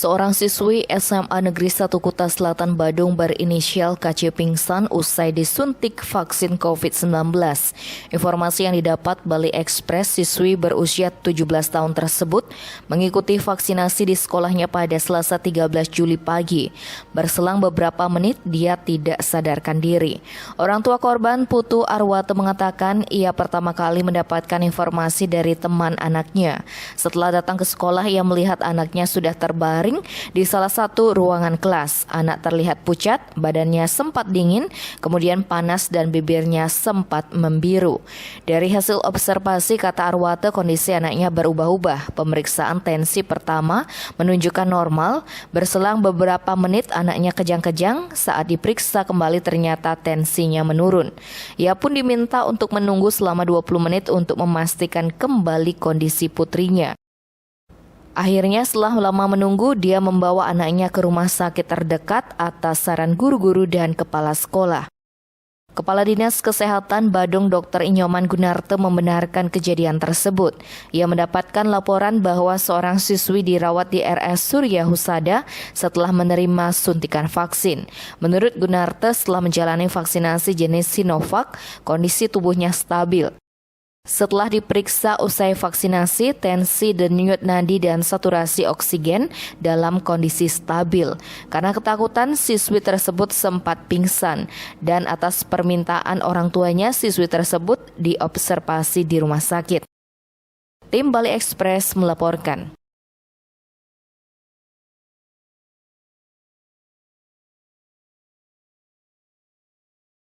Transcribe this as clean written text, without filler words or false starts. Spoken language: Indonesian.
Seorang siswi SMA Negeri 1 Kuta Selatan Badung berinisial KC pingsan usai disuntik vaksin COVID-19. Informasi yang didapat Bali Express, siswi berusia 17 tahun tersebut mengikuti vaksinasi di sekolahnya pada Selasa 13 Juli pagi. Berselang beberapa menit, dia tidak sadarkan diri. Orang tua korban, Putu Arwate, mengatakan ia pertama kali mendapatkan informasi dari teman anaknya. Setelah datang ke sekolah, ia melihat anaknya sudah terbaring di salah satu ruangan kelas. Anak terlihat pucat, badannya sempat dingin, kemudian panas dan bibirnya sempat membiru. Dari hasil observasi, kata Arwate, kondisi anaknya berubah-ubah. Pemeriksaan tensi pertama menunjukkan normal. Berselang beberapa menit anaknya kejang-kejang. Saat diperiksa kembali ternyata tensinya menurun. Ia pun diminta untuk menunggu selama 20 menit untuk memastikan kembali kondisi putrinya. Akhirnya setelah lama menunggu, dia membawa anaknya ke rumah sakit terdekat atas saran guru-guru dan kepala sekolah. Kepala Dinas Kesehatan Badung Dr. Inyoman Gunarte membenarkan kejadian tersebut. Ia mendapatkan laporan bahwa seorang siswi dirawat di RS Surya Husada setelah menerima suntikan vaksin. Menurut Gunarte, setelah menjalani vaksinasi jenis Sinovac, kondisi tubuhnya stabil. Setelah diperiksa usai vaksinasi, tensi, denyut nadi, dan saturasi oksigen dalam kondisi stabil. Karena ketakutan, siswi tersebut sempat pingsan. Dan atas permintaan orang tuanya, siswi tersebut diobservasi di rumah sakit. Tim Bali Express melaporkan.